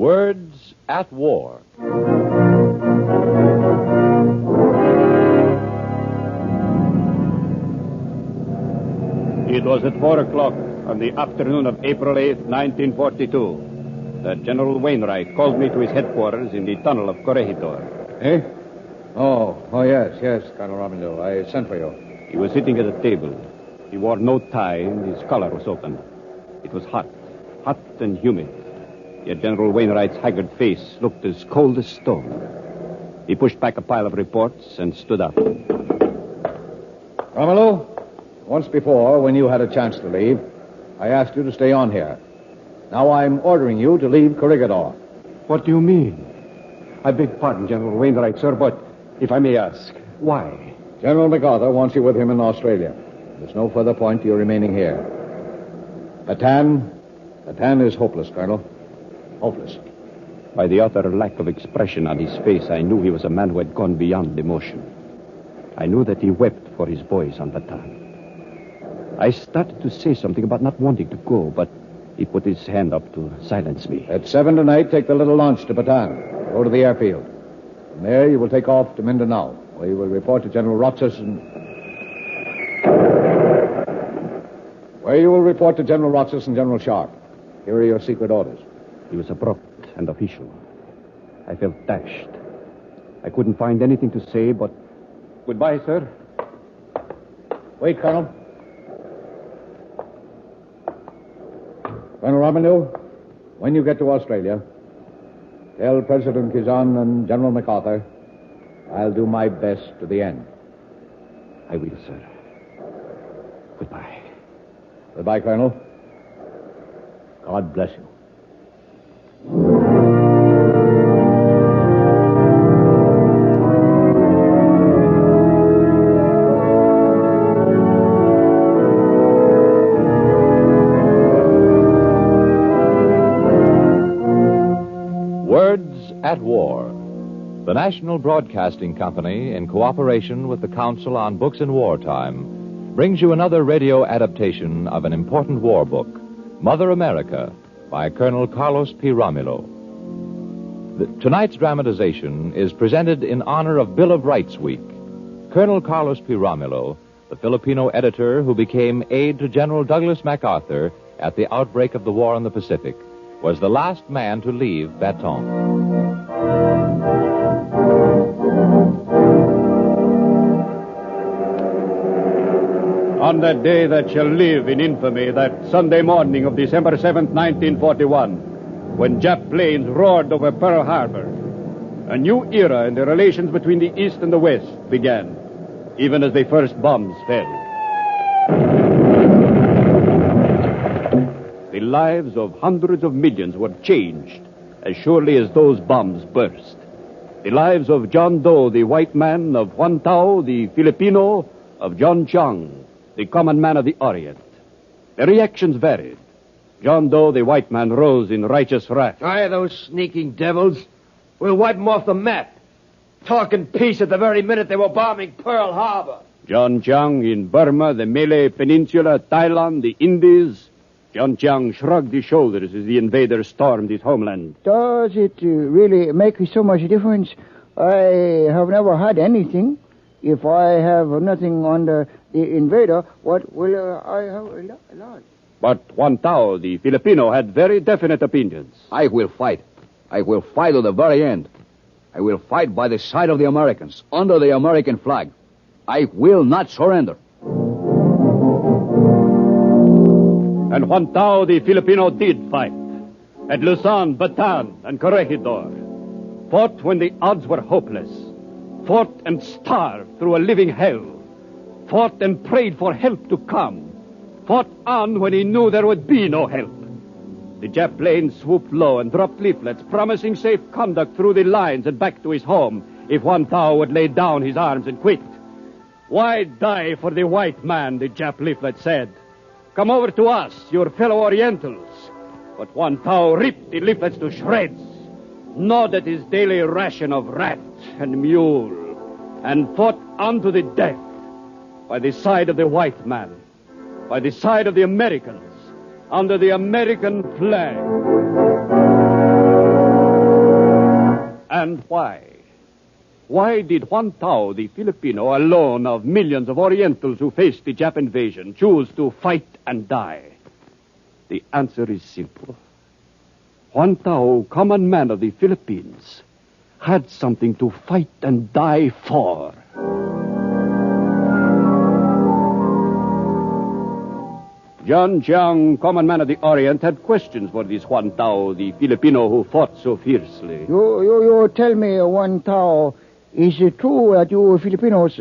Words at War. It was at 4 o'clock on the afternoon of April 8th, 1942, that General Wainwright called me to his headquarters in the tunnel of Corregidor. Eh? Oh, yes, Colonel Robinson. I sent for you. He was sitting at a table. He wore no tie and his collar was open. It was hot and humid. Yet General Wainwright's haggard face looked as cold as stone. He pushed back a pile of reports and stood up. Romelu, once before, when you had a chance to leave, I asked you to stay on here. Now I'm ordering you to leave Corregidor. What do you mean? I beg pardon, General Wainwright, sir, but if I may ask, why? General MacArthur wants you with him in Australia. There's no further point to your remaining here. Bataan is hopeless, Colonel. Hopeless. By the utter lack of expression on his face, I knew he was a man who had gone beyond emotion. I knew that he wept for his boys on Bataan. I started to say something about not wanting to go, but he put his hand up to silence me. At 7 tonight, take the little launch to Bataan. Go to the airfield. From there, you will take off to Mindanao, where you will report to General Roxas and General Sharp. Here are your secret orders. He was abrupt and official. I felt dashed. I couldn't find anything to say, but... Goodbye, sir. Wait, Colonel. Colonel Robinson, when you get to Australia, tell President Kizan and General MacArthur I'll do my best to the end. I will, sir. Goodbye. Goodbye, Colonel. God bless you. Words at War. The National Broadcasting Company, in cooperation with the Council on Books in Wartime, brings you another radio adaptation of an important war book, Mother America, by Colonel Carlos P. Romulo. Tonight's dramatization is presented in honor of Bill of Rights Week. Colonel Carlos P. Romulo, the Filipino editor who became aide to General Douglas MacArthur at the outbreak of the war in the Pacific, was the last man to leave Bataan. On that day that shall live in infamy, that Sunday morning of December 7th, 1941, when Jap planes roared over Pearl Harbor, a new era in the relations between the East and the West began, even as the first bombs fell. The lives of hundreds of millions were changed as surely as those bombs burst. The lives of John Doe, the white man, of Juan Tao, the Filipino, of John Chang, the common man of the Orient. The reactions varied. John Doe, the white man, rose in righteous wrath. Aye, those sneaking devils. We'll wipe them off the map. Talking peace at the very minute they were bombing Pearl Harbor. John Chang in Burma, the Malay Peninsula, Thailand, the Indies. John Chang shrugged his shoulders as the invaders stormed his homeland. Does it really make so much difference? I have never had anything. If I have nothing on the invader, what will I have a lot? But Juan Tao, the Filipino, had very definite opinions. I will fight. I will fight to the very end. I will fight by the side of the Americans, under the American flag. I will not surrender. And Juan Tao, the Filipino, did fight. At Luzon, Bataan, and Corregidor. Fought when the odds were hopeless. Fought and starved through a living hell. Fought and prayed for help to come. Fought on when he knew there would be no help. The Jap plane swooped low and dropped leaflets promising safe conduct through the lines and back to his home if Juan Tao would lay down his arms and quit. Why die for the white man, the Jap leaflet said. Come over to us, your fellow Orientals. But Juan Tao ripped the leaflets to shreds, gnawed at his daily ration of rat and mule, and fought on to the death by the side of the white man, by the side of the Americans, under the American flag. And why? Why did Juan Tao, the Filipino, alone of millions of Orientals who faced the Jap invasion, choose to fight and die? The answer is simple. Juan Tao, common man of the Philippines, had something to fight and die for. John Chiang, common man of the Orient, had questions for this Juan Tao, the Filipino who fought so fiercely. You tell me, Juan Tao, is it true that you Filipinos,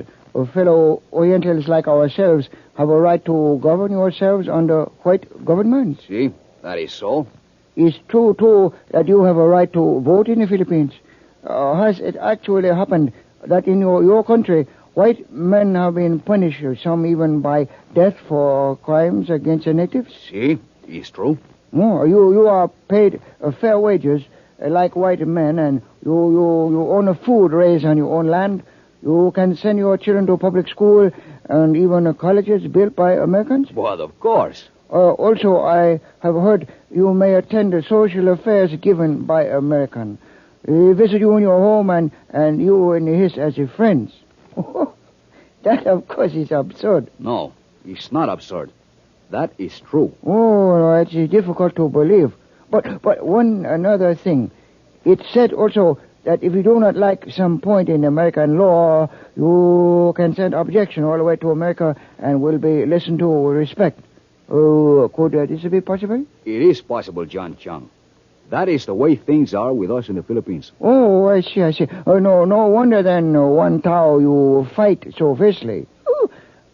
fellow Orientals like ourselves, have a right to govern yourselves under white government? See, that is so. It's true, too, that you have a right to vote in the Philippines. Has it actually happened that in your country, white men have been punished, some even by death for crimes against the natives? See, it's true. No, you are paid fair wages like white men, and you own a food raised on your own land. You can send your children to public school and even colleges built by Americans. But of course. Also, I have heard you may attend the social affairs given by American. He visit you in your home and you in his as your friends. That, of course, is absurd. No, it's not absurd. That is true. Oh, it's difficult to believe. But one another thing. It said also that if you do not like some point in American law, you can send objection all the way to America and will be listened to with respect. Could this be possible? It is possible, John Chung. That is the way things are with us in the Philippines. Oh, I see. No wonder then, Juan Tao, you fight so fiercely.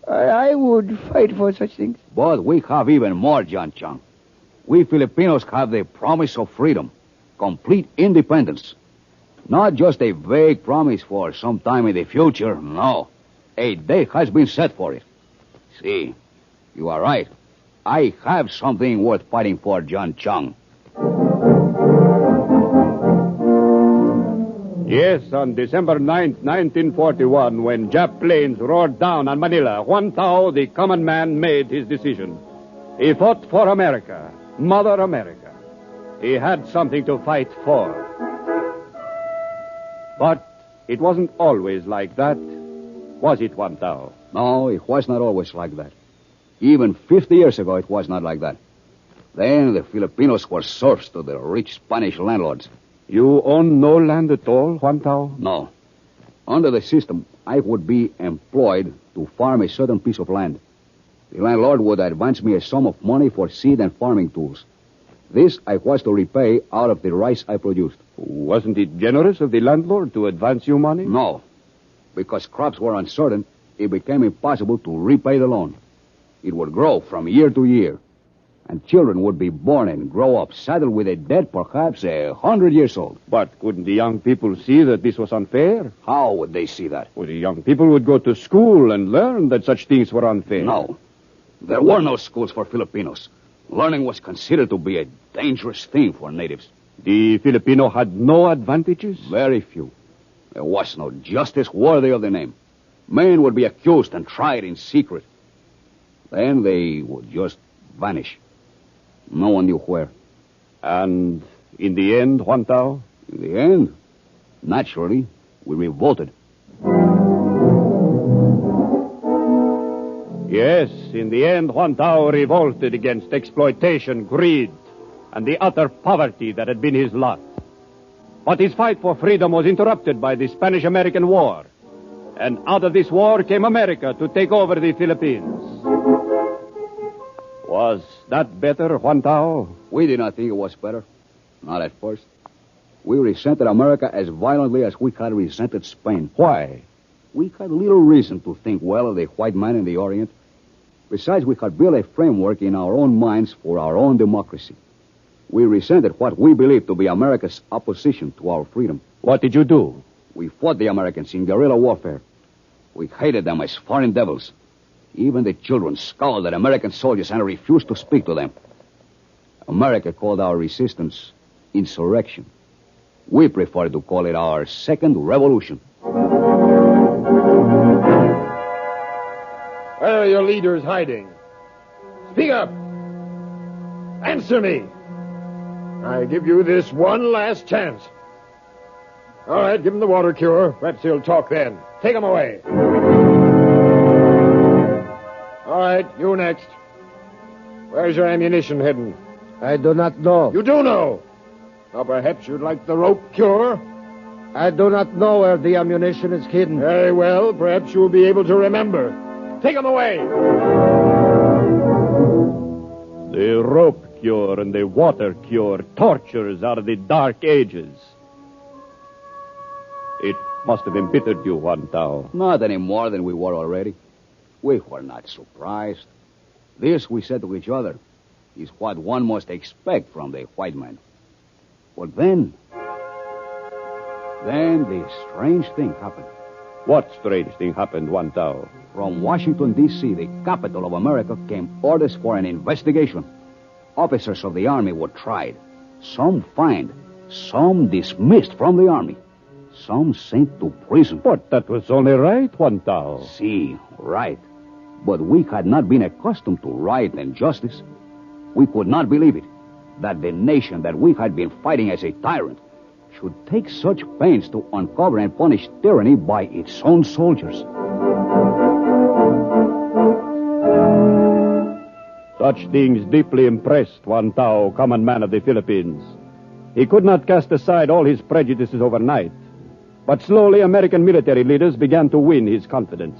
I would fight for such things. But we have even more, John Chung. We Filipinos have the promise of freedom, complete independence. Not just a vague promise for some time in the future, no. A date has been set for it. See, you are right. I have something worth fighting for, John Chung. Yes, on December 9th, 1941, when Jap planes roared down on Manila, Juan Tao, the common man, made his decision. He fought for America, Mother America. He had something to fight for. But it wasn't always like that, was it, Juan Tao? No, it was not always like that. Even 50 years ago, it was not like that. Then the Filipinos were serfs to the rich Spanish landlords. You own no land at all, Juan Tao? No. Under the system, I would be employed to farm a certain piece of land. The landlord would advance me a sum of money for seed and farming tools. This I was to repay out of the rice I produced. Wasn't it generous of the landlord to advance you money? No. Because crops were uncertain, it became impossible to repay the loan. It would grow from year to year. And children would be born and grow up saddled with a debt perhaps 100 years old. But couldn't the young people see that this was unfair? How would they see that? Well, the young people would go to school and learn that such things were unfair. No. There were no schools for Filipinos. Learning was considered to be a dangerous thing for natives. The Filipino had no advantages? Very few. There was no justice worthy of the name. Men would be accused and tried in secret. Then they would just vanish. No one knew where. And in the end, Juan Tao? In the end, naturally, we revolted. Yes, in the end, Juan Tao revolted against exploitation, greed, and the utter poverty that had been his lot. But his fight for freedom was interrupted by the Spanish-American War. And out of this war came America to take over the Philippines. Was that better, Juan Tao? We did not think it was better. Not at first. We resented America as violently as we had resented Spain. Why? We had little reason to think well of the white man in the Orient. Besides, we had built a framework in our own minds for our own democracy. We resented what we believed to be America's opposition to our freedom. What did you do? We fought the Americans in guerrilla warfare. We hated them as foreign devils. Even the children scowled at American soldiers and refused to speak to them. America called our resistance insurrection. We prefer to call it our second revolution. Where are your leaders hiding? Speak up. Answer me. I give you this one last chance. All right, give him the water cure. Perhaps he'll talk then. Take him away. All right, you next. Where's your ammunition hidden? I do not know. You do know. Now, perhaps you'd like the rope cure? I do not know where the ammunition is hidden. Very well. Perhaps you'll be able to remember. Take him away. The rope cure and the water cure, tortures out of the dark ages. It must have embittered you, Juan Tao. Not any more than we were already. We were not surprised. This, we said to each other, is what one must expect from the white man. But then the strange thing happened. What strange thing happened, Juan Tao? From Washington, D.C., the capital of America, came orders for an investigation. Officers of the Army were tried. Some fined. Some dismissed from the Army. Some sent to prison. But that was only right, Juan Tao. See, right. But we had not been accustomed to right and justice. We could not believe it, that the nation that we had been fighting as a tyrant should take such pains to uncover and punish tyranny by its own soldiers. Such things deeply impressed Juan Tao, common man of the Philippines. He could not cast aside all his prejudices overnight. But slowly, American military leaders began to win his confidence.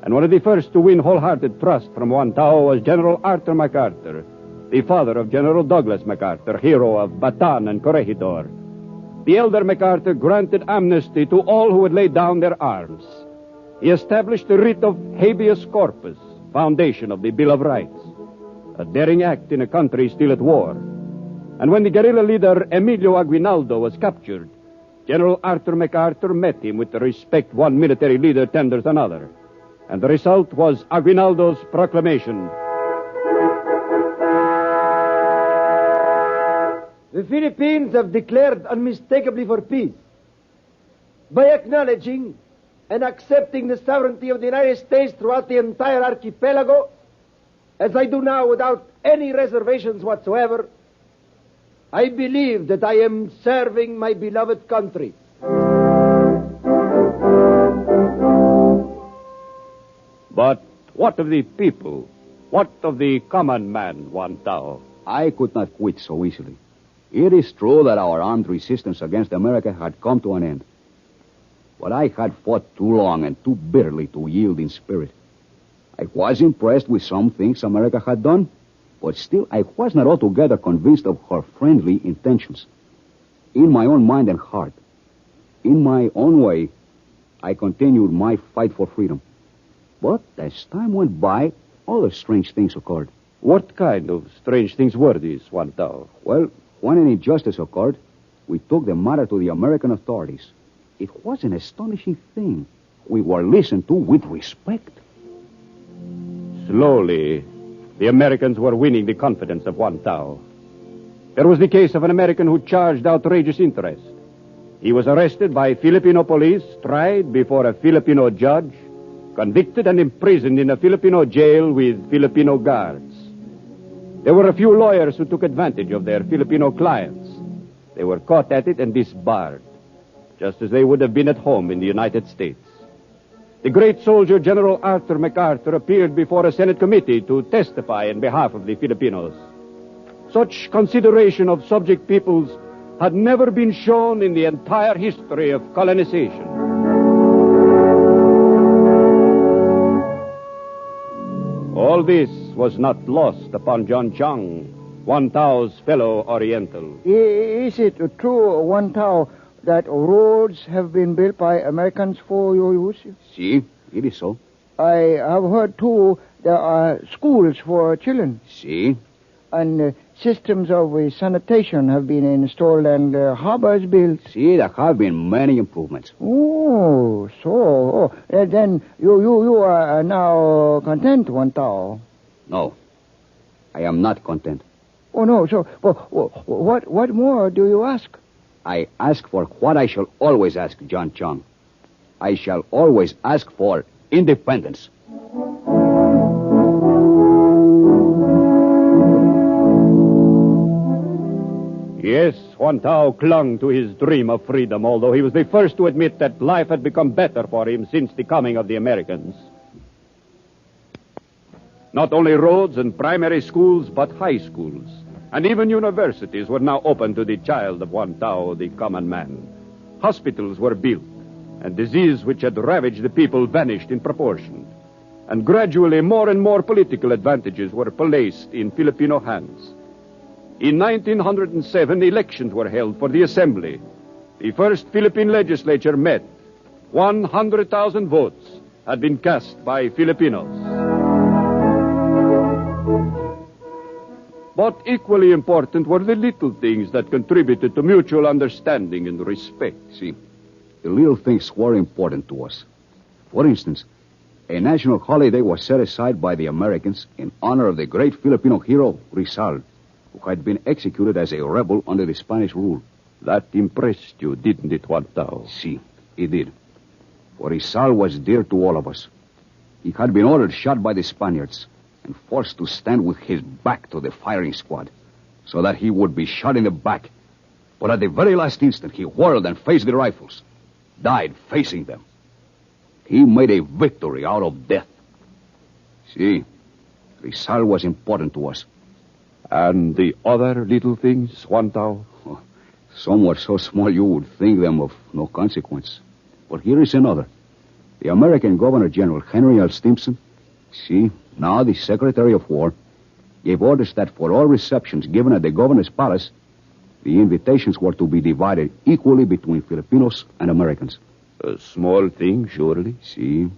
And one of the first to win wholehearted trust from Juan Tao was General Arthur MacArthur, the father of General Douglas MacArthur, hero of Bataan and Corregidor. The elder MacArthur granted amnesty to all who had laid down their arms. He established the writ of habeas corpus, foundation of the Bill of Rights, a daring act in a country still at war. And when the guerrilla leader Emilio Aguinaldo was captured, General Arthur MacArthur met him with the respect one military leader tenders another. And the result was Aguinaldo's proclamation. The Philippines have declared unmistakably for peace. By acknowledging and accepting the sovereignty of the United States throughout the entire archipelago, as I do now without any reservations whatsoever, I believe that I am serving my beloved country. But what of the people? What of the common man, Juan Tao? I could not quit so easily. It is true that our armed resistance against America had come to an end. But I had fought too long and too bitterly to yield in spirit. I was impressed with some things America had done, but still I was not altogether convinced of her friendly intentions. In my own mind and heart, in my own way, I continued my fight for freedom. But as time went by, other strange things occurred. What kind of strange things were these, Juan Tao? Well, when an injustice occurred, we took the matter to the American authorities. It was an astonishing thing. We were listened to with respect. Slowly, the Americans were winning the confidence of Juan Tao. There was the case of an American who charged outrageous interest. He was arrested by Filipino police, tried before a Filipino judge, convicted and imprisoned in a Filipino jail with Filipino guards. There were a few lawyers who took advantage of their Filipino clients. They were caught at it and disbarred, just as they would have been at home in the United States. The great soldier General Arthur MacArthur appeared before a Senate committee to testify in behalf of the Filipinos. Such consideration of subject peoples had never been shown in the entire history of colonization. All this was not lost upon John Chang, Juan Tao's fellow Oriental. Is it true, Juan Tao, that roads have been built by Americans for your use? See, it is so. I have heard, too, there are schools for children. See? And systems of sanitation have been installed and harbors built. See, there have been many improvements. Oh, so. Then you are now content, Juan Tao. No, I am not content. Oh, no. So, what more do you ask? I ask for what I shall always ask, John Chang. I shall always ask for independence. Yes, Juan Tao clung to his dream of freedom, although he was the first to admit that life had become better for him since the coming of the Americans. Not only roads and primary schools, but high schools, and even universities were now open to the child of Juan Tao, the common man. Hospitals were built, and disease which had ravaged the people vanished in proportion. And gradually more and more political advantages were placed in Filipino hands. In 1907, elections were held for the Assembly. The first Philippine legislature met. 100,000 votes had been cast by Filipinos. But equally important were the little things that contributed to mutual understanding and respect. See, the little things were important to us. For instance, a national holiday was set aside by the Americans in honor of the great Filipino hero, Rizal, who had been executed as a rebel under the Spanish rule. That impressed you, didn't it, Juan Tao? See, it did. For Rizal was dear to all of us. He had been ordered shot by the Spaniards and forced to stand with his back to the firing squad so that he would be shot in the back. But at the very last instant, he whirled and faced the rifles, died facing them. He made a victory out of death. See, Rizal was important to us. And the other little things, Juan Tao? Oh, some were so small you would think them of no consequence. But here is another. The American Governor General Henry L. Stimson, see, now the Secretary of War, gave orders that for all receptions given at the governor's palace, the invitations were to be divided equally between Filipinos and Americans. A small thing, surely. See?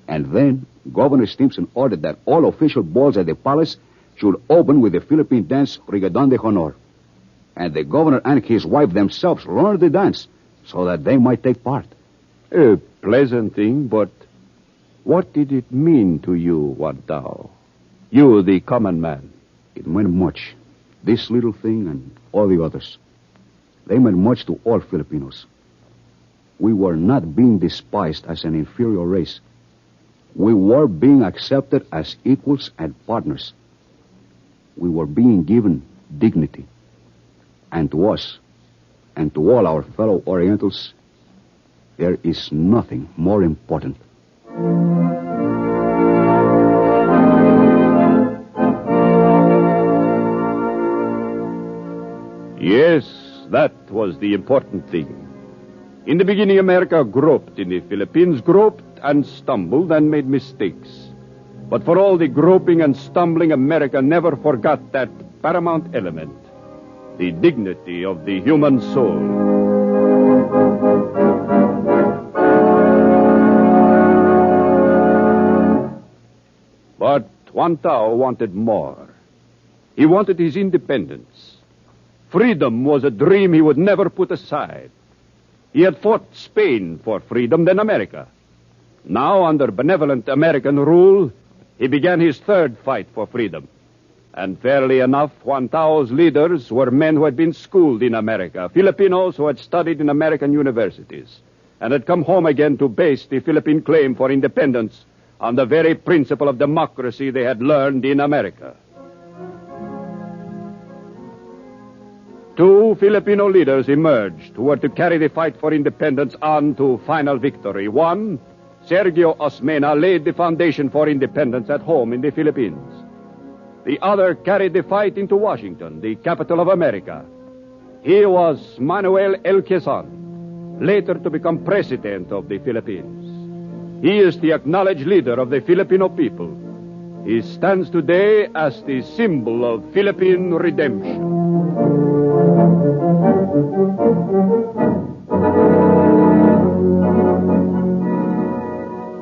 And then Governor Stimson ordered that all official balls at the palace should open with the Philippine dance Rigodon de Honor. And the governor and his wife themselves learned the dance so that they might take part. A pleasant thing, but what did it mean to you, Juan Tao? You, the common man. It meant much. This little thing and all the others. They meant much to all Filipinos. We were not being despised as an inferior race. We were being accepted as equals and partners. We were being given dignity. And to us, and to all our fellow Orientals, there is nothing more important. Yes, that was the important thing. In the beginning, America groped in the Philippines, groped and stumbled and made mistakes. But for all the groping and stumbling, America never forgot that paramount element, the dignity of the human soul. But Juan Tao wanted more. He wanted his independence. Freedom was a dream he would never put aside. He had fought Spain for freedom, then America. Now, under benevolent American rule, he began his third fight for freedom. And fairly enough, Juan Tao's leaders were men who had been schooled in America, Filipinos who had studied in American universities, and had come home again to base the Philippine claim for independence on the very principle of democracy they had learned in America. Two Filipino leaders emerged who were to carry the fight for independence on to final victory. One, Sergio Osmeña, laid the foundation for independence at home in the Philippines. The other carried the fight into Washington, the capital of America. He was Manuel L. Quezon, later to become president of the Philippines. He is the acknowledged leader of the Filipino people. He stands today as the symbol of Philippine redemption.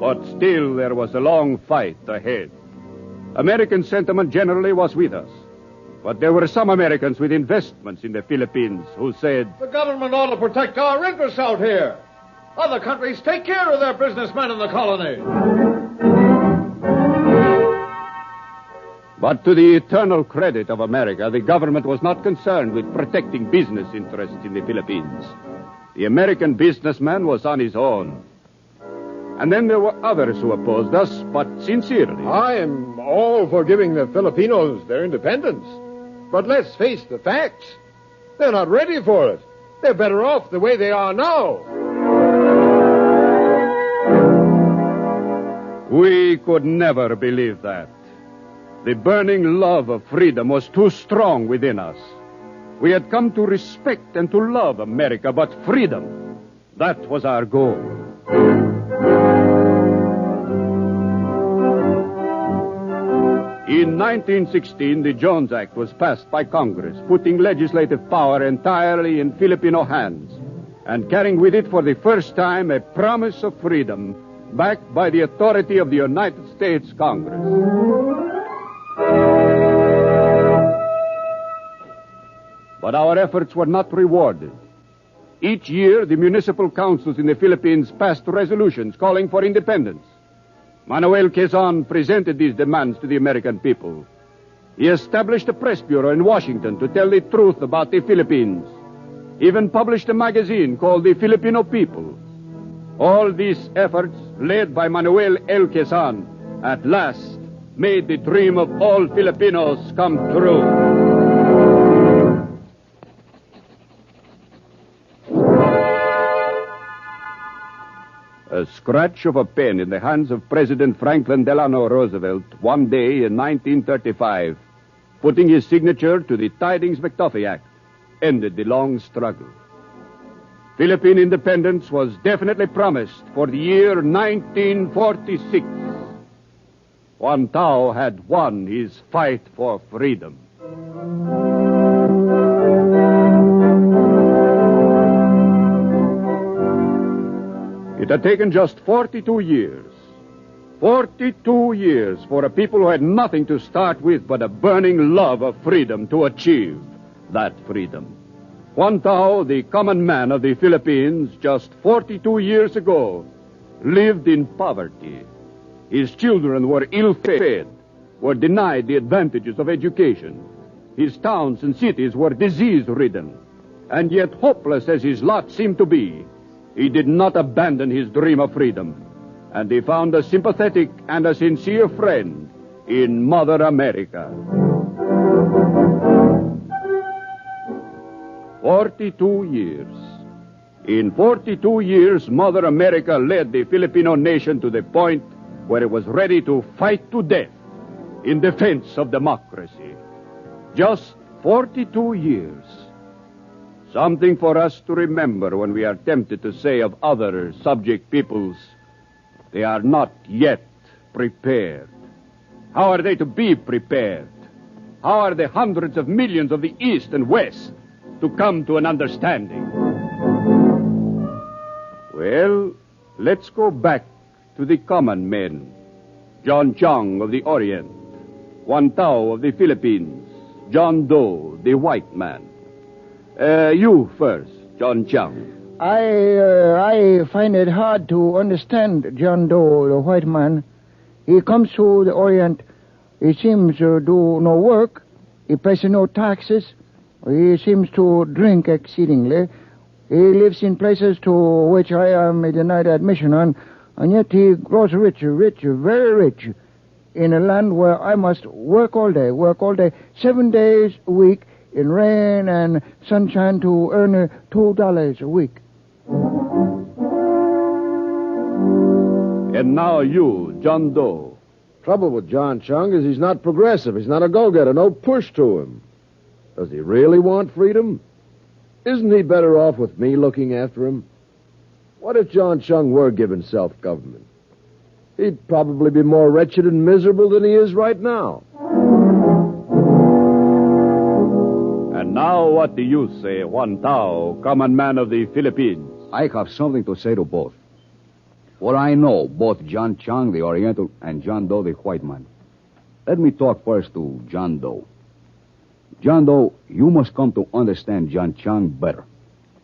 But still there was a long fight ahead. American sentiment generally was with us. But there were some Americans with investments in the Philippines who said, "The government ought to protect our interests out here. Other countries take care of their businessmen in the colony." But to the eternal credit of America, the government was not concerned with protecting business interests in the Philippines. The American businessman was on his own. And then there were others who opposed us, but sincerely. I am all for giving the Filipinos their independence. But let's face the facts. They're not ready for it. They're better off the way they are now. We could never believe that. The burning love of freedom was too strong within us. We had come to respect and to love America, but freedom, that was our goal. In 1916, the Jones Act was passed by Congress, putting legislative power entirely in Filipino hands, and carrying with it for the first time a promise of freedom backed by the authority of the United States Congress. But our efforts were not rewarded. Each year, the municipal councils in the Philippines passed resolutions calling for independence. Manuel Quezon presented these demands to the American people. He established a press bureau in Washington to tell the truth about the Philippines. He even published a magazine called The Filipino People. All these efforts, led by Manuel L. Quezon, at last made the dream of all Filipinos come true. A scratch of a pen in the hands of President Franklin Delano Roosevelt one day in 1935, putting his signature to the Tidings-McDuffie Act, ended the long struggle. Philippine independence was definitely promised for the year 1946. Juan Tao had won his fight for freedom. It had taken just 42 years. 42 years for a people who had nothing to start with but a burning love of freedom to achieve that freedom. Juan Tao, the common man of the Philippines, just 42 years ago, lived in poverty. His children were ill-fed, were denied the advantages of education. His towns and cities were disease-ridden. And yet, hopeless as his lot seemed to be, he did not abandon his dream of freedom, and he found a sympathetic and a sincere friend in Mother America. 42 years. In 42 years, Mother America led the Filipino nation to the point where it was ready to fight to death in defense of democracy. Just 42 years. Something for us to remember when we are tempted to say of other subject peoples, they are not yet prepared. How are they to be prepared? How are the hundreds of millions of the East and West to come to an understanding? Well, let's go back to the common men. John Chang of the Orient, Juan Tao of the Philippines, John Doe, the white man. You first, John Chang. I find it hard to understand John Doe, the white man. He comes to the Orient. He seems to do no work. He pays no taxes. He seems to drink exceedingly. He lives in places to which I am denied admission on, and yet he grows rich, very rich, in a land where I must work all day, 7 days a week, in rain and sunshine to earn $2 a week. And now you, John Doe. Trouble with John Chung is he's not progressive. He's not a go-getter. No push to him. Does he really want freedom? Isn't he better off with me looking after him? What if John Chung were given self-government? He'd probably be more wretched and miserable than he is right now. And now what do you say, Juan Tao, common man of the Philippines? I have something to say to both. For I know both John Chang, the Oriental, and John Doe, the white man. Let me talk first to John Doe. John Doe, you must come to understand John Chang better.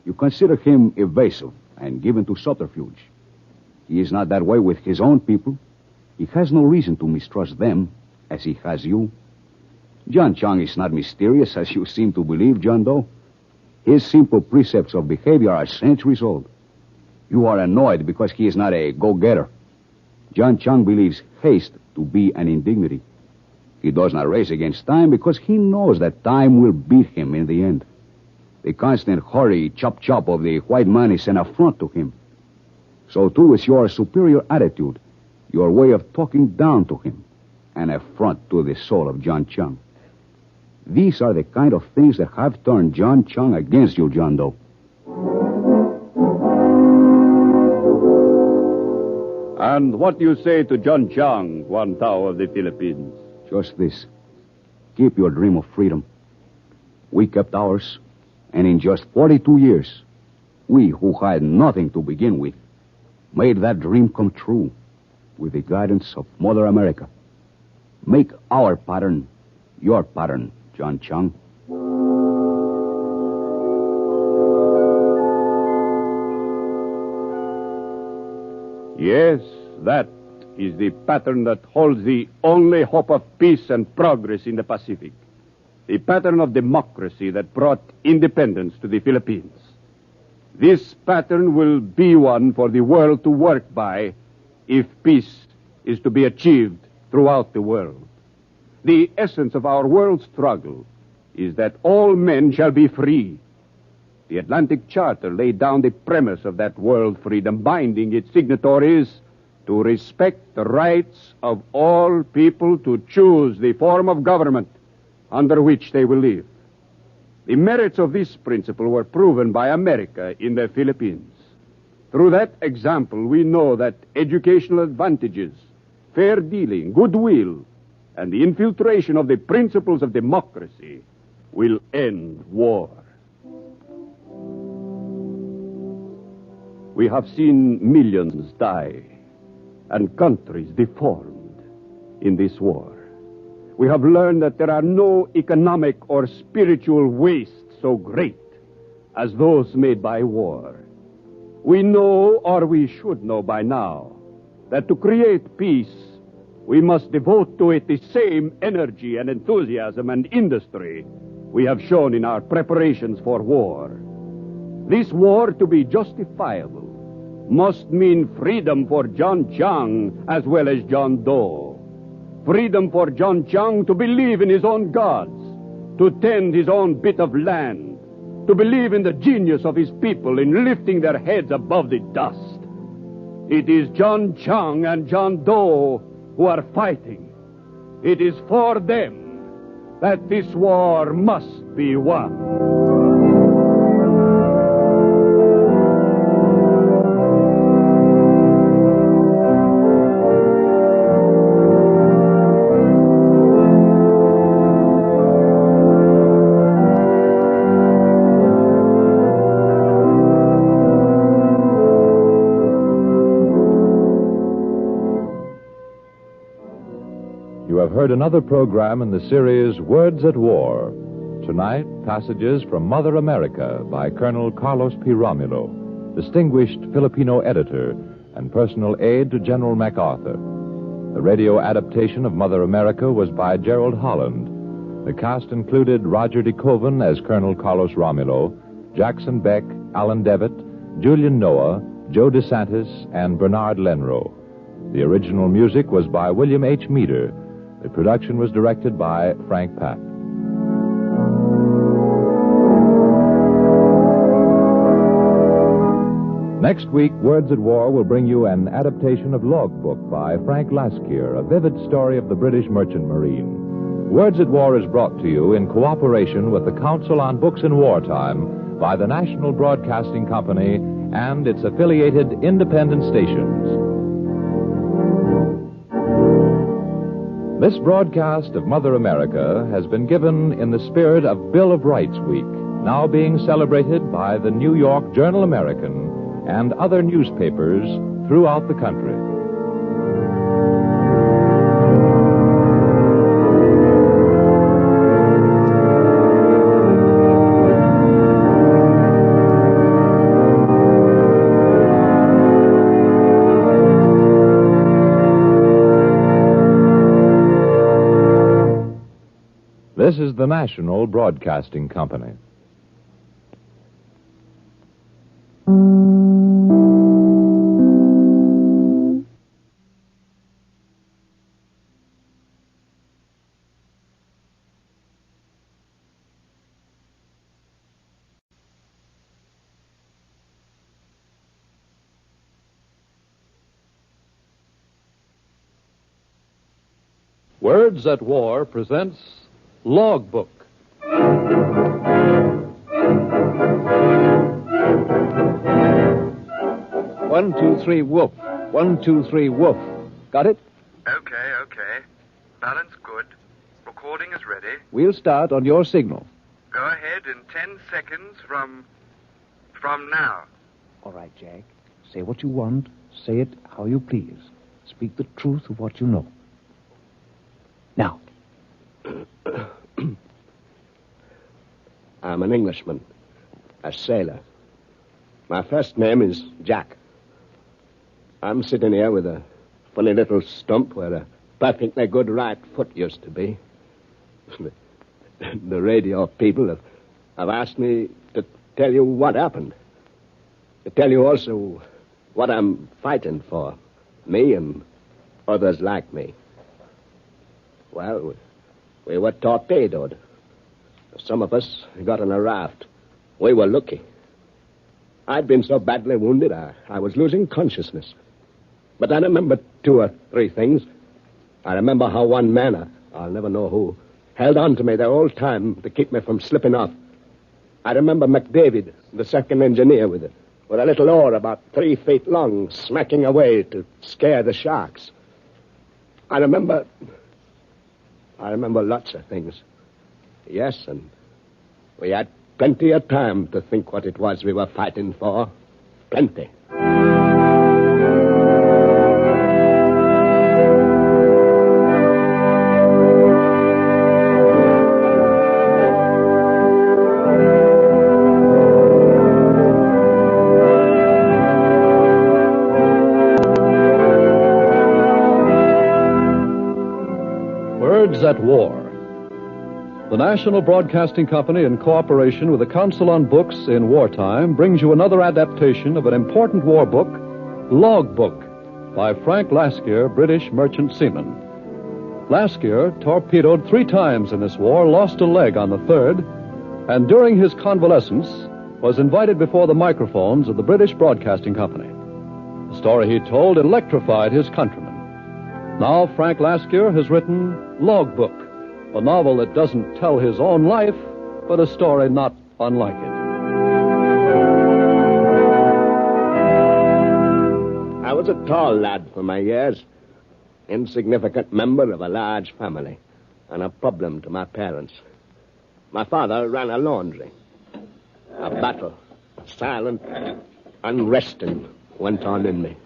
You consider him evasive and given to subterfuge. He is not that way with his own people. He has no reason to mistrust them as he has you. John Chang is not mysterious as you seem to believe, John Doe. His simple precepts of behavior are centuries old. You are annoyed because he is not a go-getter. John Chang believes haste to be an indignity. He does not race against time because he knows that time will beat him in the end. The constant hurry, chop-chop of the white man is an affront to him. So, too, is your superior attitude, your way of talking down to him, an affront to the soul of John Chung. These are the kind of things that have turned John Chung against you, John Doe. And what do you say to John Chung, Juan Tao of the Philippines? Just this. Keep your dream of freedom. We kept ours, and in just 42 years, we who had nothing to begin with made that dream come true with the guidance of Mother America. Make our pattern your pattern, John Chung. Yes, that is the pattern that holds the only hope of peace and progress in the Pacific. The pattern of democracy that brought independence to the Philippines. This pattern will be one for the world to work by if peace is to be achieved throughout the world. The essence of our world struggle is that all men shall be free. The Atlantic Charter laid down the premise of that world freedom, binding its signatories to respect the rights of all people to choose the form of government under which they will live. The merits of this principle were proven by America in the Philippines. Through that example, we know that educational advantages, fair dealing, goodwill, and the infiltration of the principles of democracy will end war. We have seen millions die and countries deformed in this war. We have learned that there are no economic or spiritual wastes so great as those made by war. We know, or we should know by now, that to create peace, we must devote to it the same energy and enthusiasm and industry we have shown in our preparations for war. This war, to be justifiable, must mean freedom for John Chung as well as John Doe. Freedom for John Chung to believe in his own gods, to tend his own bit of land, to believe in the genius of his people in lifting their heads above the dust. It is John Chung and John Doe who are fighting. It is for them that this war must be won. You have heard another program in the series Words at War. Tonight, passages from Mother America by Colonel Carlos P. Romulo, distinguished Filipino editor and personal aide to General MacArthur. The radio adaptation of Mother America was by Gerald Holland. The cast included Roger De Koven as Colonel Carlos Romulo, Jackson Beck, Alan Devitt, Julian Noah, Joe DeSantis, and Bernard Lenrow. The original music was by William H. Meader. The production was directed by Frank Papp. Next week, Words at War will bring you an adaptation of Logbook by Frank Laskier, a vivid story of the British Merchant Marine. Words at War is brought to you in cooperation with the Council on Books in Wartime by the National Broadcasting Company and its affiliated independent stations. This broadcast of Mother America has been given in the spirit of Bill of Rights Week, now being celebrated by the New York Journal-American and other newspapers throughout the country. This is the National Broadcasting Company. Words at War presents Logbook. One, two, three, woof. 1, 2, 3, woof. Got it? Okay. Balance good. Recording is ready. We'll start on your signal. Go ahead in 10 seconds from now. All right, Jack. Say what you want. Say it how you please. Speak the truth of what you know. Now. I'm an Englishman, a sailor. My first name is Jack. I'm sitting here with a funny little stump where a perfectly good right foot used to be. The radio people have asked me to tell you what happened. To tell you also what I'm fighting for. Me and others like me. Well, we were torpedoed. Some of us got on a raft. We were lucky. I'd been so badly wounded, I was losing consciousness. But I remember 2 or 3 things. I remember how one man, I'll never know who, held on to me the whole time to keep me from slipping off. I remember McDavid, the second engineer, with a little oar about 3 feet long, smacking away to scare the sharks. I remember lots of things. Yes, and we had plenty of time to think what it was we were fighting for. Plenty. Words at War. The National Broadcasting Company, in cooperation with the Council on Books in Wartime, brings you another adaptation of an important war book, Logbook, by Frank Laskier, British merchant seaman. Laskier, torpedoed 3 times in this war, lost a leg on the 3rd, and during his convalescence was invited before the microphones of the British Broadcasting Company. The story he told electrified his countrymen. Now Frank Laskier has written Logbook, a novel that doesn't tell his own life, but a story not unlike it. I was a tall lad for my years, insignificant member of a large family, and a problem to my parents. My father ran a laundry. A battle, silent, unresting, went on in me.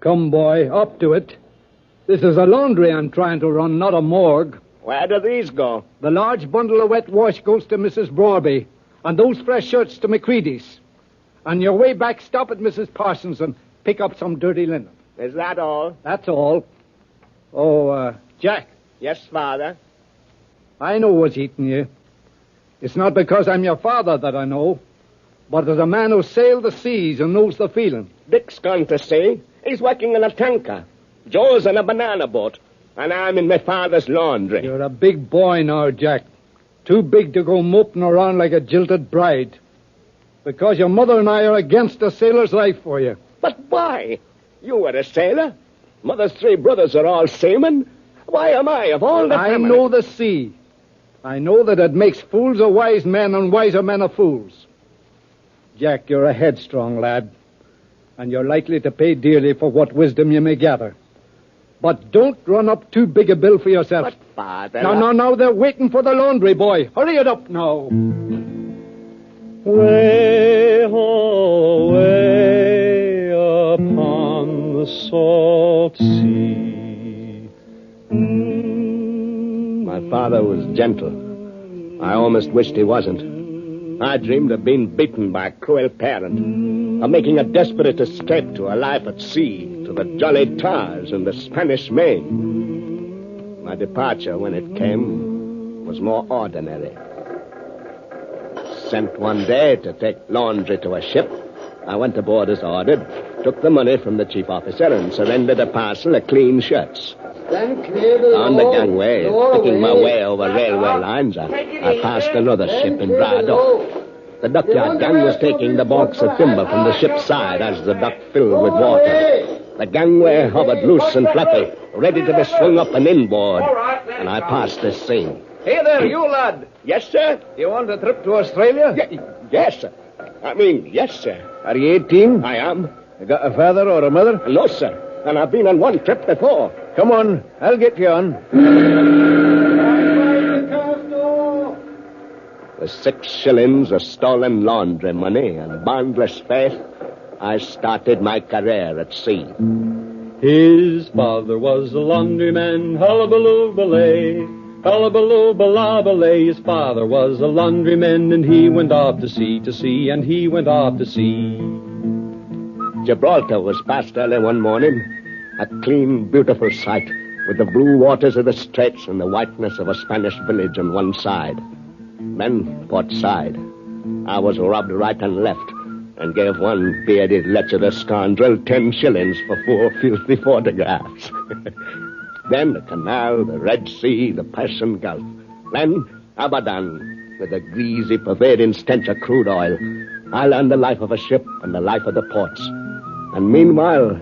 Come, boy, up to it. This is a laundry I'm trying to run, not a morgue. Where do these go? The large bundle of wet wash goes to Mrs. Broerby, and those fresh shirts to McCready's. On your way back, stop at Mrs. Parsons and pick up some dirty linen. Is that all? That's all. Oh, Jack. Yes, Father. I know what's eating you. It's not because I'm your father that I know, but as a man who sailed the seas and knows the feeling. Dick's gone to sea. He's working in a tanker. Joe's in a banana boat, and I'm in my father's laundry. You're a big boy now, Jack. Too big to go moping around like a jilted bride. Because your mother and I are against a sailor's life for you. But why? You were a sailor. Mother's 3 brothers are all seamen. Why am I, of all the family? I know the sea. I know that it makes fools of wise men and wiser men of fools. Jack, you're a headstrong lad, and you're likely to pay dearly for what wisdom you may gather. But don't run up too big a bill for yourself. But, Father... No, they're waiting for the laundry, boy. Hurry it up now. Way away upon the salt sea. My father was gentle. I almost wished he wasn't. I dreamed of being beaten by a cruel parent, of making a desperate escape to a life at sea, to the jolly tars and the Spanish Main. My departure, when it came, was more ordinary. Sent one day to take laundry to a ship, I went aboard as ordered, took the money from the chief officer, and surrendered a parcel of clean shirts. On the gangway, picking my way over railway lines, I passed another ship and dried off. The dockyard gang was taking the balks of timber from the ship's side as the dock filled with water. The gangway hovered loose and flappy, ready to be swung up and inboard. And I passed this scene. Hey there, you lad. Yes, sir? You want a trip to Australia? Yes, sir. Yes, sir. Are you 18? I am. You got a father or a mother? No, sir. And I've been on one trip before. Come on, I'll get you on. With 6 shillings of stolen laundry money and boundless faith, I started my career at sea. His father was a laundryman, hullabaloo belay, hullabaloo balabalay. His father was a laundryman, and he went off to sea, and he went off to sea. Gibraltar was passed early one morning, a clean, beautiful sight, with the blue waters of the straits and the whiteness of a Spanish village on one side. Then, port side, I was robbed right and left, and gave one bearded, lecherous scoundrel 10 shillings for 4 filthy photographs. Then the canal, the Red Sea, the Persian Gulf. Then Abadan, with the greasy, pervading stench of crude oil. I learned the life of a ship and the life of the ports. And meanwhile,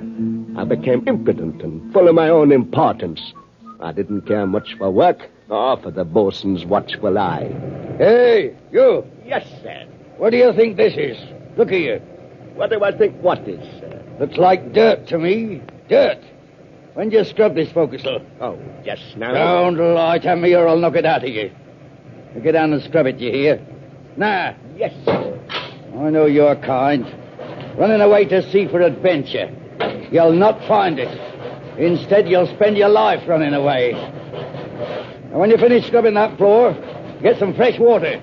I became impudent and full of my own importance. I didn't care much for work or for the boatswain's watchful eye. Hey, you. Yes, sir. What do you think this is? Look here. What do I think what is, sir? Looks like dirt to me. Dirt. When did you scrub this forecastle? Oh, just now. Don't lie to me or I'll knock it out of you. Now get down and scrub it, you hear? Now. Yes, sir. I know your kind. Running away to sea for adventure. You'll not find it. Instead, you'll spend your life running away. Now, when you finish scrubbing that floor, get some fresh water.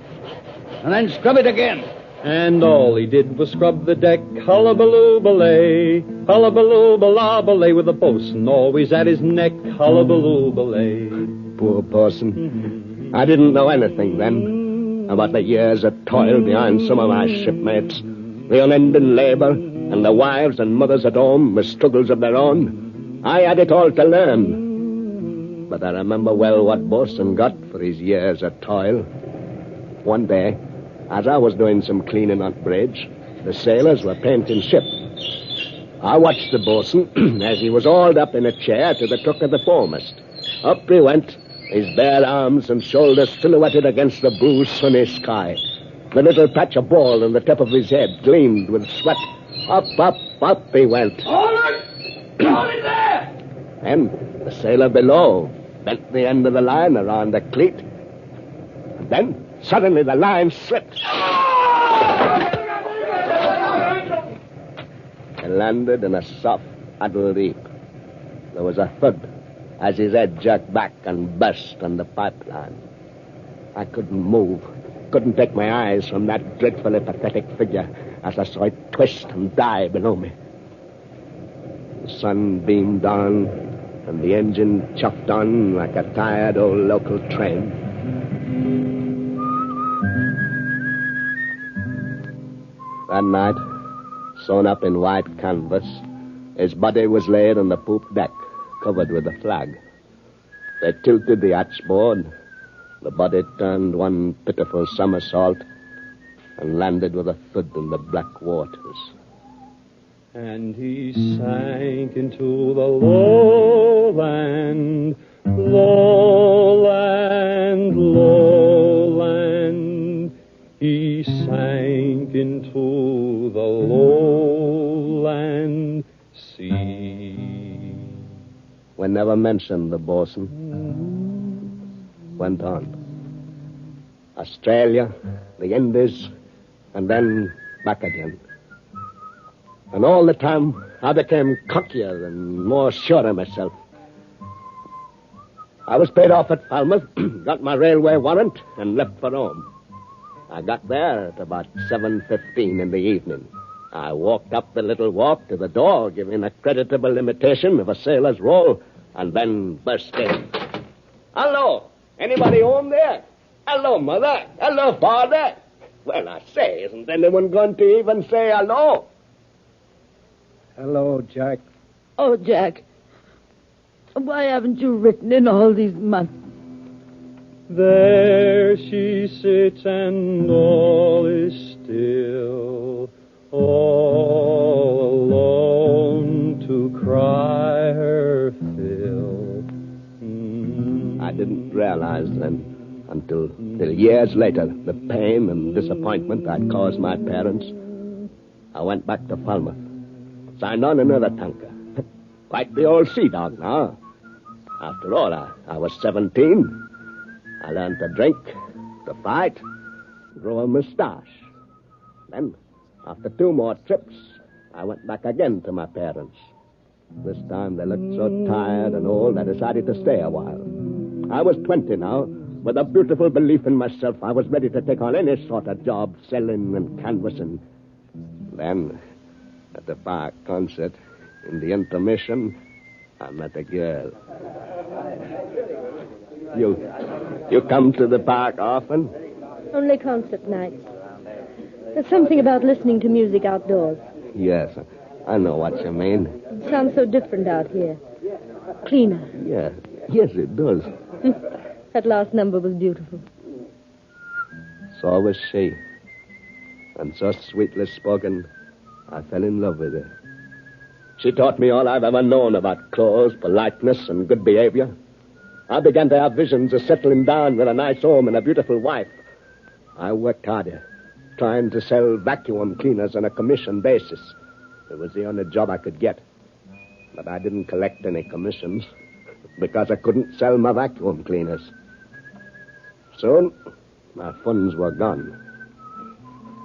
And then scrub it again. And all he did was scrub the deck, hullabaloo belay, hullabaloo balabalay, with the bosun always at his neck, hullabaloo belay. Poor bosun. I didn't know anything then about the years of toil behind some of my shipmates, the unending labor, and the wives and mothers at home with struggles of their own. I had it all to learn. But I remember well what bosun got for his years of toil. One day, as I was doing some cleaning on bridge, the sailors were painting ship. I watched the bosun as he was hauled up in a chair to the truck of the foremast. Up he went, his bare arms and shoulders silhouetted against the blue, sunny sky. The little patch of bald on the tip of his head gleamed with sweat. Up, up, up he went. Hold it! Hold it there! Then the sailor below bent the end of the line around the cleat. And then suddenly the line slipped. He landed in a soft, huddled heap. There was a thud as his head jerked back and burst on the pipeline. I couldn't move, couldn't take my eyes from that dreadfully pathetic figure as I saw it twist and die below me. The sun beamed on, and the engine chuffed on like a tired old local train. That night, sewn up in white canvas, his body was laid on the poop deck, covered with a flag. They tilted the hatchboard. The body turned one pitiful somersault and landed with a thud in the black waters. And he sank into the lowland, lowland, lowland. He sank into the lowland sea. We never mentioned the bosun. Went on. Australia, the Indies, and then back again. And all the time, I became cockier and more sure of myself. I was paid off at Falmouth, got my railway warrant, and left for home. I got there at about 7:15 in the evening. I walked up the little walk to the door, giving a creditable imitation of a sailor's roll, and then burst in. Hello! Anybody home there? Hello, Mother. Hello, Father. Well, I say, isn't anyone going to even say hello? Hello, Jack. Oh, Jack. Why haven't you written in all these months? There she sits and all is still, all alone to cry. didn't realize then, until years later, the pain and disappointment I'd caused my parents. I went back to Falmouth, signed on another tanker. Quite the old sea dog now. After all, I was 17. I learned to drink, to fight, grow a mustache. Then, after 2 more trips, I went back again to my parents. This time they looked so tired and old, I decided to stay a while. I was 20 now. With a beautiful belief in myself, I was ready to take on any sort of job, selling and canvassing. Then, at the park concert, in the intermission, I met a girl. You come to the park often? Only concert nights. There's something about listening to music outdoors. Yes, I know what you mean. It sounds so different out here. Cleaner. Yes, it does. That last number was beautiful. So was she. And so sweetly spoken, I fell in love with her. She taught me all I've ever known about clothes, politeness, and good behavior. I began to have visions of settling down with a nice home and a beautiful wife. I worked harder, trying to sell vacuum cleaners on a commission basis. It was the only job I could get. But I didn't collect any commissions because I couldn't sell my vacuum cleaners. Soon, my funds were gone.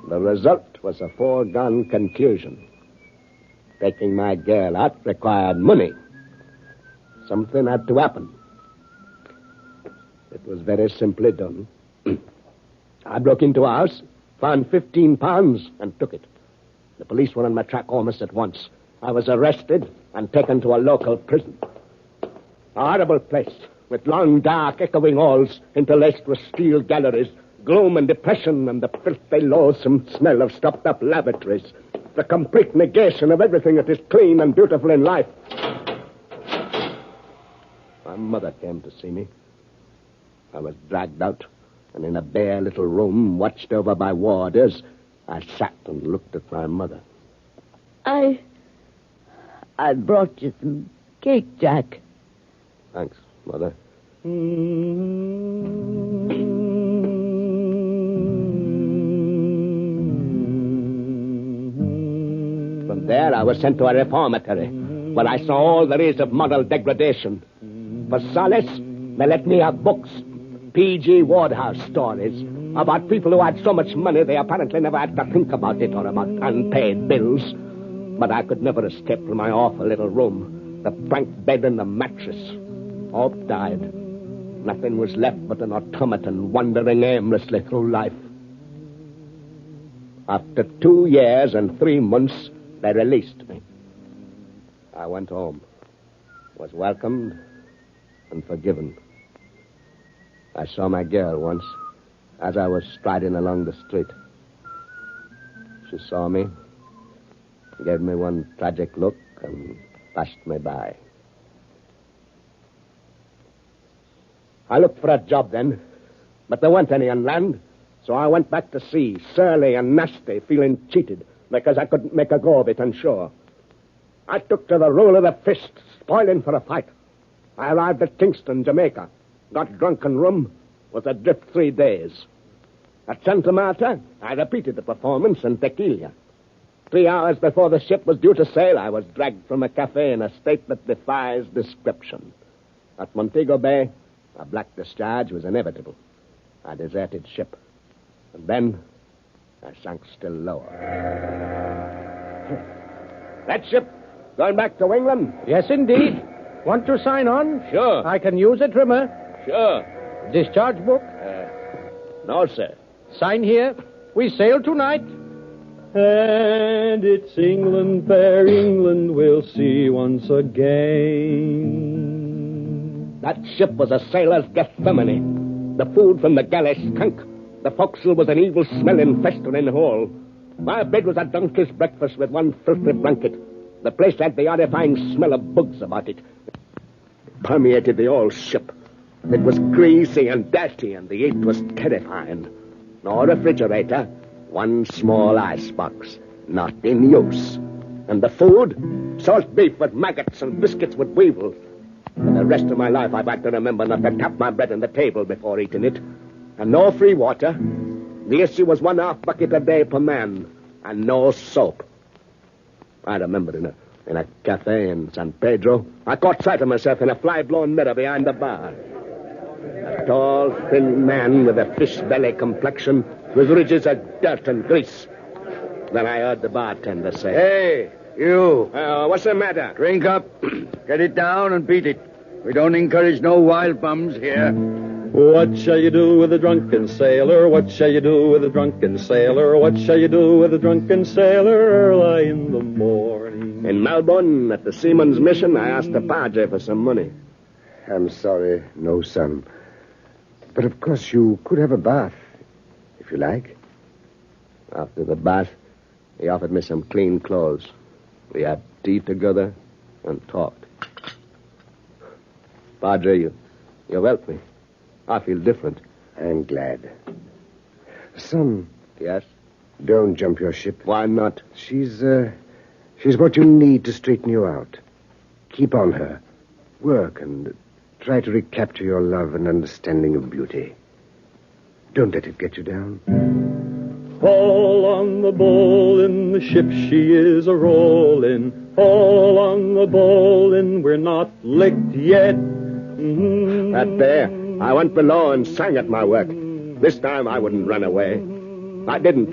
The result was a foregone conclusion. Taking my girl out required money. Something had to happen. It was very simply done. I broke into a house, found 15 pounds, and took it. The police were on my track almost at once. I was arrested and taken to a local prison. A horrible place, with long, dark, echoing halls interlaced with steel galleries, gloom and depression, and the filthy, loathsome smell of stopped-up lavatories. The complete negation of everything that is clean and beautiful in life. My mother came to see me. I was dragged out, and in a bare little room, watched over by warders, I sat and looked at my mother. I brought you some cake, Jack. Thanks, Mother. From there, I was sent to a reformatory, where I saw all there is of moral degradation. For solace, they let me have books, P.G. Wardhouse stories, about people who had so much money they apparently never had to think about it or about unpaid bills. But I could never escape from my awful little room, the plank bed and the mattress. Hope died. Nothing was left but an automaton wandering aimlessly through life. After 2 years and 3 months, they released me. I went home, was welcomed and forgiven. I saw my girl once, as I was striding along the street. She saw me, gave me one tragic look, and passed me by. I looked for a job then, but there weren't any on land, so I went back to sea, surly and nasty, feeling cheated because I couldn't make a go of it on shore. I took to the rule of the fist, spoiling for a fight. I arrived at Kingston, Jamaica, got drunk and rum, was adrift 3 days. At Santa Marta, I repeated the performance in tequila. 3 hours before the ship was due to sail, I was dragged from a cafe in a state that defies description. At Montego Bay, a black discharge was inevitable. I deserted ship. And then, I sank still lower. That ship going back to England? Yes, indeed. Want to sign on? Sure. I can use it, Trimmer. Sure. Discharge book? No, sir. Sign here. We sail tonight. And it's England, fair England, we'll see once again. That ship was a sailor's Gethsemane. The food from the galley stunk. The forecastle was an evil-smelling, festering hole. My bed was a donkey's breakfast with one filthy blanket. The place had the horrifying smell of bugs about it. It permeated the whole ship. It was greasy and dirty, and the heat was terrifying. No refrigerator, one small icebox, not in use. And the food? Salt beef with maggots and biscuits with weevils. For the rest of my life, I'd like to remember not to tap my bread on the table before eating it. And no free water. The issue was 1/2 bucket a day per man. And no soap. I remember in a cafe in San Pedro, I caught sight of myself in a fly-blown mirror behind the bar. A tall, thin man with a fish-belly complexion with ridges of dirt and grease. Then I heard the bartender say, Hey, you. What's the matter? Drink up. Get it down and beat it. We don't encourage no wild bums here. What shall you do with a drunken sailor? What shall you do with a drunken sailor? What shall you do with a drunken sailor early in the morning? In Melbourne, at the Seaman's Mission, I asked the padre for some money. I'm sorry, no, son. But of course you could have a bath, if you like. After the bath, he offered me some clean clothes. We had tea together and talked. Padre, you've helped me. I feel different. I'm glad. Son. Yes? Don't jump your ship. Why not? She's what you need to straighten you out. Keep on her. Work and try to recapture your love and understanding of beauty. Don't let it get you down. All on the bowlin', the ship she is a-rollin'. All on the bowlin', we're not licked yet. Mm-hmm. That day, I went below and sang at my work. This time I wouldn't run away. I didn't.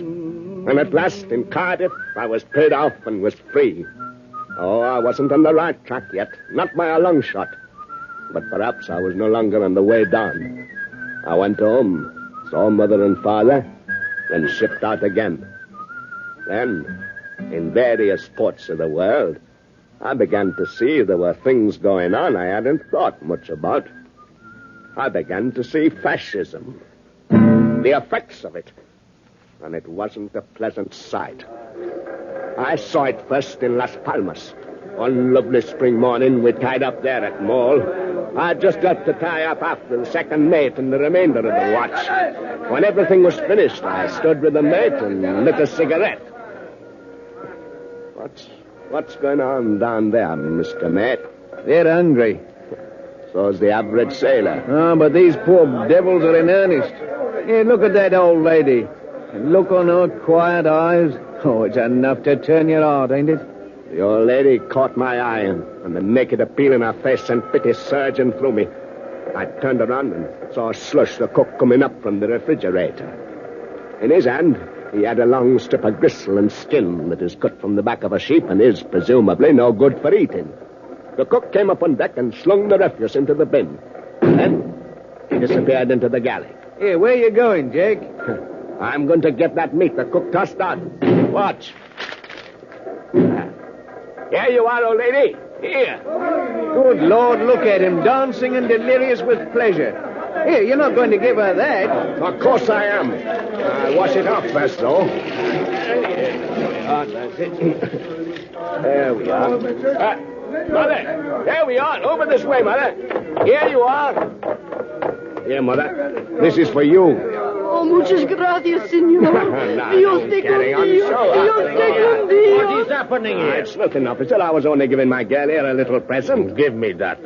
And at last, in Cardiff, I was paid off and was free. Oh, I wasn't on the right track yet. Not by a long shot. But perhaps I was no longer on the way down. I went home, saw Mother and Father, then shipped out again. Then, in various ports of the world, I began to see there were things going on I hadn't thought much about. I began to see fascism, the effects of it, and it wasn't a pleasant sight. I saw it first in Las Palmas. One lovely spring morning, we tied up there at Mole. I just got to tie up after the second mate and the remainder of the watch. When everything was finished, I stood with the mate and lit a cigarette. What's going on down there, Mr. Mate? They're hungry. So's the average sailor. Oh, but these poor devils are in earnest. Hey, look at that old lady. And look on her quiet eyes. Oh, it's enough to turn your heart, ain't it? The old lady caught my eye, and the naked appeal in her face sent pity surging through me. I turned around and saw Slush, the cook, coming up from the refrigerator. In his hand, he had a long strip of gristle and skin that is cut from the back of a sheep and is, presumably, no good for eating. The cook came up on deck and slung the refuse into the bin. Then he disappeared into the galley. Hey, where you going, Jake? I'm going to get that meat the cook tossed out. Watch. Here you are, old lady. Here. Good Lord, look at him, dancing and delirious with pleasure. Here, you're not going to give her that. Of course I am. I'll wash it off first, though. There we are. Mother, there we are. Over this way, Mother. Here you are. Here, Mother. This is for you. Oh, muchas gracias, senor. Dios te contigo. What is happening here? It's nothing, officer. I was only giving my girl here a little present. Give me that.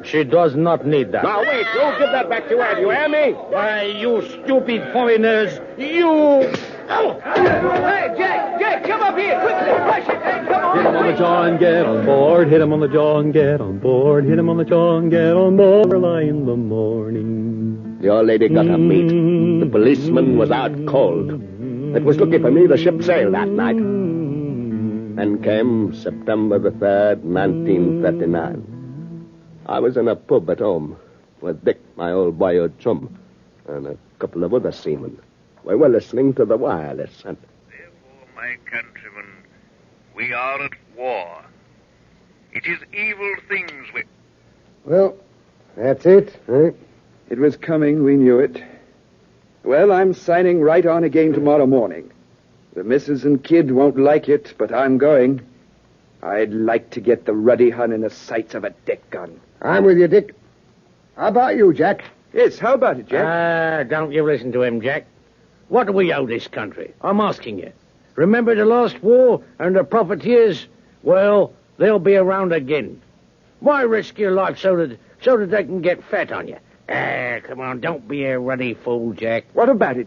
She does not need that. Now, wait. You give that back to her. Do you hear me? Why, you stupid foreigners. You... Oh! Hey, Jack, come up here, quickly. Rush it. Hey, come on. Hit him on the jaw and get on board. Hit him on the jaw and get on board. Hit him on the jaw and get on board early in the morning. The old lady got her meat. The policeman was out cold. It was lucky for me the ship sailed that night. Then came September the 3rd, 1939. I was in a pub at home with Dick, my old boyhood chum, and a couple of other seamen. We were listening to the wireless, and... Therefore, my countrymen, we are at war. It is evil things we... Well, that's it, huh? It was coming, we knew it. Well, I'm signing right on again tomorrow morning. The missus and kid won't like it, but I'm going. I'd like to get the ruddy hun in the sights of a deck gun. I'm with you, Dick. How about you, Jack? Yes, how about it, Jack? Don't you listen to him, Jack. What do we owe this country? I'm asking you. Remember the last war and the profiteers? Well, they'll be around again. Why risk your life so that they can get fat on you? Come on, don't be a ruddy fool, Jack. What about it,